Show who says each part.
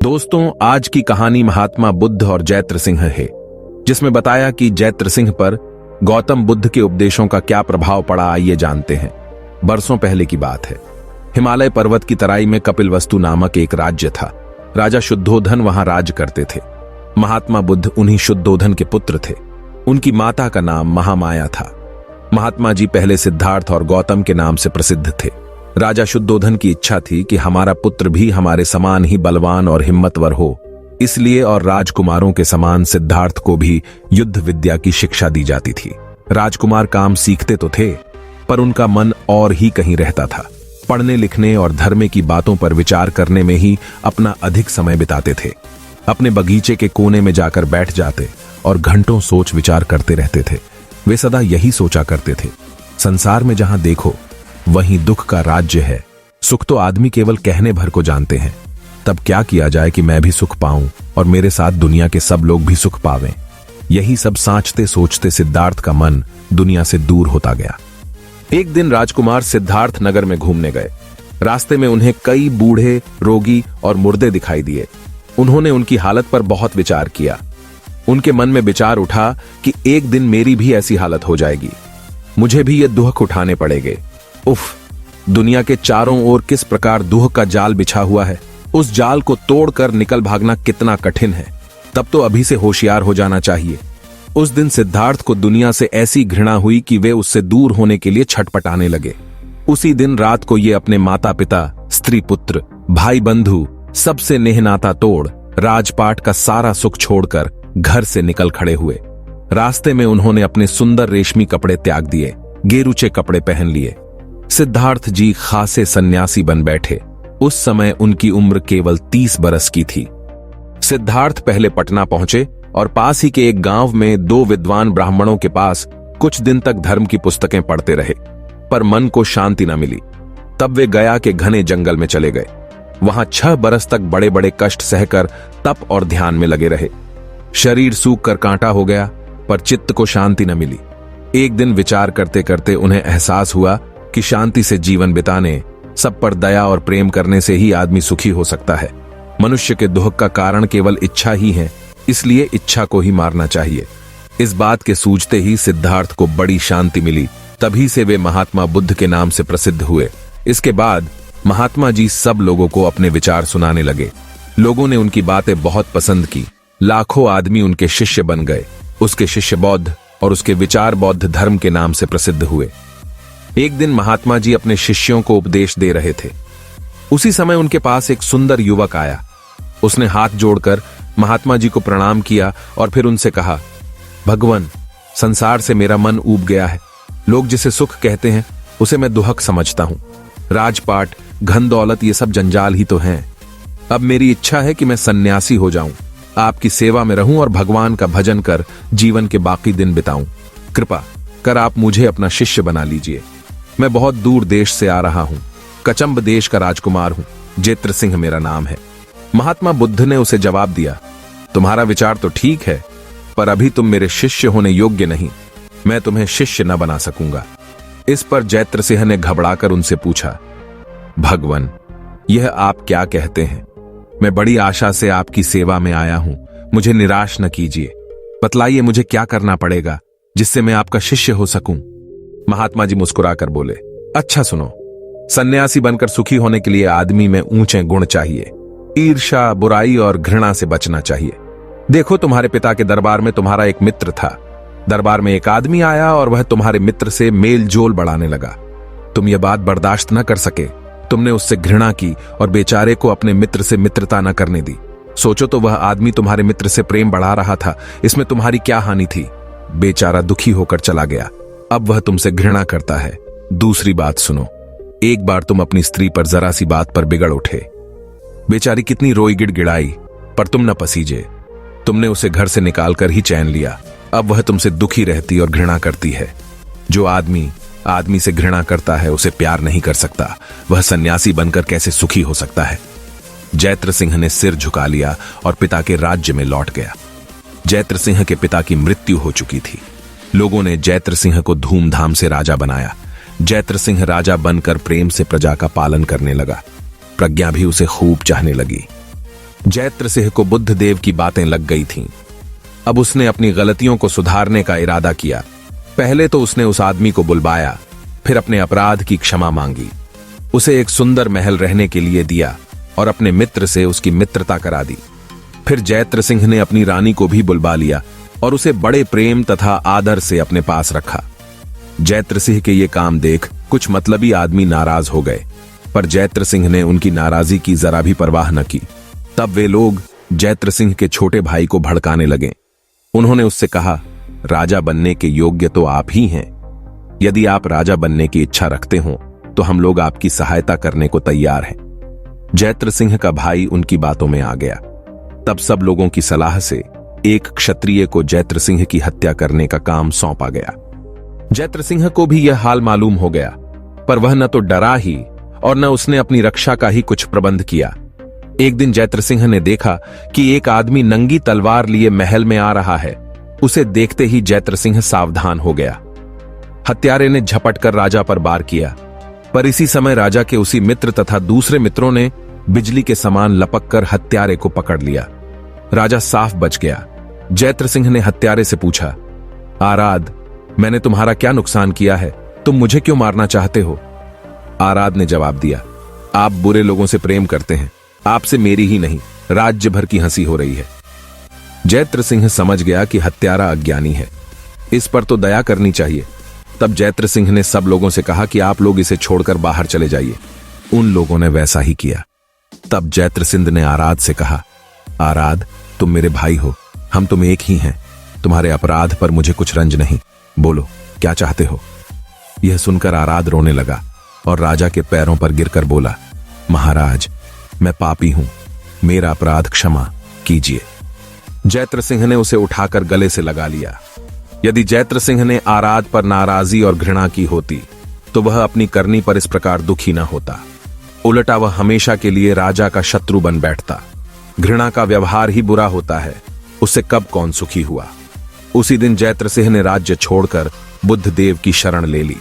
Speaker 1: दोस्तों, आज की कहानी महात्मा बुद्ध और जैत्र सिंह है, जिसमें बताया कि जैत्र सिंह पर गौतम बुद्ध के उपदेशों का क्या प्रभाव पड़ा। आइए जानते हैं। बरसों पहले की बात है। हिमालय पर्वत की तराई में कपिलवस्तु नामक एक राज्य था। राजा शुद्धोधन वहां राज करते थे। महात्मा बुद्ध उन्हीं शुद्धोधन के पुत्र थे। उनकी माता का नाम महामाया था। महात्मा जी पहले सिद्धार्थ और गौतम के नाम से प्रसिद्ध थे। राजा शुद्धोधन की इच्छा थी कि हमारा पुत्र भी हमारे समान ही बलवान और हिम्मतवर हो, इसलिए और राजकुमारों के समान सिद्धार्थ को भी युद्ध विद्या की शिक्षा दी जाती थी। राजकुमार काम सीखते तो थे, पर उनका मन और ही कहीं रहता था। पढ़ने लिखने और धर्म की बातों पर विचार करने में ही अपना अधिक समय बिताते थे। अपने बगीचे के कोने में जाकर बैठ जाते और घंटों सोच विचार करते रहते थे। वे सदा यही सोचा करते थे, संसार में जहां देखो वहीं दुख का राज्य है। सुख तो आदमी केवल कहने भर को जानते हैं, तब क्या किया जाए कि मैं भी सुख पाऊं और मेरे साथ दुनिया के सब लोग भी सुख पावें। यही सब सोचते सोचते सिद्धार्थ का मन दुनिया से दूर होता गया। एक दिन राजकुमार सिद्धार्थ नगर में घूमने गए। रास्ते में उन्हें कई बूढ़े, रोगी और मुर्दे दिखाई दिए। उन्होंने उनकी हालत पर बहुत विचार किया। उनके मन में विचार उठा कि एक दिन मेरी भी ऐसी हालत हो जाएगी, मुझे भी ये दुख उठाने पड़ेंगे। उफ, दुनिया के चारों ओर किस प्रकार दुख का जाल बिछा हुआ है। उस जाल को तोड़कर निकल भागना कितना कठिन है। तब तो अभी से होशियार हो जाना चाहिए। उस दिन सिद्धार्थ को दुनिया से ऐसी घृणा हुई कि वे उससे दूर होने के लिए छटपटाने लगे। उसी दिन रात को ये अपने माता पिता, स्त्री पुत्र, भाई बंधु सबसे नेह नाता तोड़ राजपाट का सारा सुख छोड़कर घर से निकल खड़े हुए। रास्ते में उन्होंने अपने सुंदर रेशमी कपड़े त्याग दिए, गेरुचे कपड़े पहन लिए। सिद्धार्थ जी खासे सन्यासी बन बैठे। उस समय उनकी उम्र केवल 30 बरस की थी। सिद्धार्थ पहले पटना पहुंचे और पास ही के एक गांव में 2 विद्वान ब्राह्मणों के पास कुछ दिन तक धर्म की पुस्तकें पढ़ते रहे, पर मन को शांति न मिली। तब वे गया के घने जंगल में चले गए। वहां 6 बरस तक बड़े बड़े कष्ट सहकर तप और ध्यान में लगे रहे। शरीर सूख कर कांटा हो गया, पर चित्त को शांति न मिली। एक दिन विचार करते करते उन्हें एहसास हुआ कि शांति से जीवन बिताने, सब पर दया और प्रेम करने से ही आदमी सुखी हो सकता है। मनुष्य के दुख का कारण केवल इच्छा ही है, इसलिए इच्छा को ही मारना चाहिए। इस बात के सूझते ही सिद्धार्थ को बड़ी शांति मिली। तभी से वे महात्मा बुद्ध के नाम से प्रसिद्ध हुए। इसके बाद महात्मा जी सब लोगों को अपने विचार सुनाने लगे। लोगों ने उनकी बातें बहुत पसंद की। लाखों आदमी उनके शिष्य बन गए। उसके शिष्य बौद्ध और उसके विचार बौद्ध धर्म के नाम से प्रसिद्ध हुए। एक दिन महात्मा जी अपने शिष्यों को उपदेश दे रहे थे। उसी समय उनके पास एक सुंदर युवक आया। उसने हाथ जोड़कर महात्मा जी को प्रणाम किया और फिर उनसे कहा, भगवान, संसार से मेरा मन ऊब गया है। लोग जिसे सुख कहते हैं उसे मैं दुहक समझता हूं। राजपाट, घन दौलत, ये सब जंजाल ही तो हैं। अब मेरी इच्छा है कि मैं सन्यासी हो जाऊं, आपकी सेवा में रहूं और भगवान का भजन कर जीवन के बाकी दिन बिताऊं। कृपा कर आप मुझे अपना शिष्य बना लीजिए। मैं बहुत दूर देश से आ रहा हूं। कचंब देश का राजकुमार हूं। जैत्र सिंह मेरा नाम है। महात्मा बुद्ध ने उसे जवाब दिया, तुम्हारा विचार तो ठीक है, पर अभी तुम मेरे शिष्य होने योग्य नहीं। मैं तुम्हें शिष्य न बना सकूंगा। इस पर जैत्र सिंह ने घबराकर उनसे पूछा, भगवान, यह आप क्या कहते हैं? मैं बड़ी आशा से आपकी सेवा में आया हूं। मुझे निराश न कीजिए। बतलाइए मुझे क्या करना पड़ेगा जिससे मैं आपका शिष्य हो सकूं। महात्मा जी मुस्कुराकर बोले, अच्छा सुनो, सन्यासी बनकर सुखी होने के लिए आदमी में ऊंचे गुण चाहिए। ईर्ष्या, बुराई और घृणा से बचना चाहिए। देखो, तुम्हारे पिता के दरबार में तुम्हारा एक मित्र था। दरबार में एक आदमी आया और वह तुम्हारे मित्र से मेल जोल बढ़ाने लगा। तुम यह बात बर्दाश्त न कर सके। तुमने उससे घृणा की और बेचारे को अपने मित्र से मित्रता न करने दी। सोचो तो, वह आदमी तुम्हारे मित्र से प्रेम बढ़ा रहा था। इसमें तुम्हारी क्या हानि थी? बेचारा दुखी होकर चला गया। अब वह तुमसे घृणा करता है। दूसरी बात सुनो, एक बार तुम अपनी स्त्री पर जरा सी बात पर बिगड़ उठे। बेचारी कितनी रोई गिड़गिड़ाई, पर तुम न पसीजे। तुमने उसे घर से निकालकर ही चैन लिया। अब वह तुमसे दुखी रहती और घृणा करती है। जो आदमी से घृणा करता है उसे प्यार नहीं कर सकता। वह सन्यासी बनकर कैसे सुखी हो सकता है? जैत्र सिंह ने सिर झुका लिया और पिता के राज्य में लौट गया। जैत्र सिंह के पिता की मृत्यु हो चुकी थी। लोगों ने जैत्र सिंह को धूमधाम से राजा बनाया। जैत्र सिंह राजा बनकर प्रेम से प्रजा का पालन करने लगा। प्रज्ञा भी उसे खूब चाहने लगी। जैत्र सिंह को बुद्ध देव की बातें लग गई थीं। अब उसने अपनी गलतियों को सुधारने का इरादा किया। पहले तो उसने उस आदमी को बुलवाया, फिर अपने अपराध की क्षमा मांगी, उसे एक सुंदर महल रहने के लिए दिया और अपने मित्र से उसकी मित्रता करा दी। फिर जैत्र सिंह ने अपनी रानी को भी बुलवा लिया और उसे बड़े प्रेम तथा आदर से अपने पास रखा। जैत्र सिंह के ये काम देख कुछ मतलबी आदमी नाराज हो गए, पर जैत्र सिंह ने उनकी नाराजगी की जरा भी परवाह न की। तब वे लोग जैत्र सिंह के छोटे भाई को भड़काने लगे। उन्होंने उससे कहा, राजा बनने के योग्य तो आप ही हैं। यदि आप राजा बनने की इच्छा रखते हो तो हम लोग आपकी सहायता करने को तैयार हैं। जैत्र सिंह का भाई उनकी बातों में आ गया। तब सब लोगों की सलाह से एक क्षत्रिय को जैत्र सिंह की हत्या करने का काम सौंपा गया। जैत्र सिंह को भी यह हाल मालूम हो गया, पर वह न तो डरा ही और न उसने अपनी रक्षा का ही कुछ प्रबंध किया। एक दिन जैत्र सिंह ने देखा कि एक आदमी नंगी तलवार लिए महल में आ रहा है। उसे देखते ही जैत्र सिंह सावधान हो गया। हत्यारे ने झपट कर राजा पर वार किया, पर इसी समय राजा के उसी मित्र तथा दूसरे मित्रों ने बिजली के समान लपक कर हत्यारे को पकड़ लिया। राजा साफ बच गया। जैत्र सिंह ने हत्यारे से पूछा, आराध, मैंने तुम्हारा क्या नुकसान किया है? तुम मुझे क्यों मारना चाहते हो? आराध ने जवाब दिया, आप बुरे लोगों से प्रेम करते हैं, आपसे मेरी ही नहीं राज्य भर की हंसी हो रही है। जैत्र सिंह समझ गया कि हत्यारा अज्ञानी है, इस पर तो दया करनी चाहिए। तब जैत्र सिंह ने सब लोगों से कहा कि आप लोग इसे छोड़कर बाहर चले जाइए। उन लोगों ने वैसा ही किया। तब जैत्र सिंह ने आराध से कहा, आराध, तुम मेरे भाई हो, हम तुम एक ही हैं। तुम्हारे अपराध पर मुझे कुछ रंज नहीं, बोलो क्या चाहते हो? यह सुनकर आराध रोने लगा और राजा के पैरों पर गिरकर बोला, महाराज, मैं पापी हूं, मेरा अपराध क्षमा कीजिए। जैत्र सिंह ने उसे उठाकर गले से लगा लिया। यदि जैत्र सिंह ने आराध पर नाराजगी और घृणा की होती तो वह अपनी करनी पर इस प्रकार दुखी न होता। उल्टा वह हमेशा के लिए राजा का शत्रु बन बैठता। घृणा का व्यवहार ही बुरा होता है, उससे कब कौन सुखी हुआ। उसी दिन जैत्र सिंह ने राज्य छोड़कर बुद्ध देव की शरण ले ली।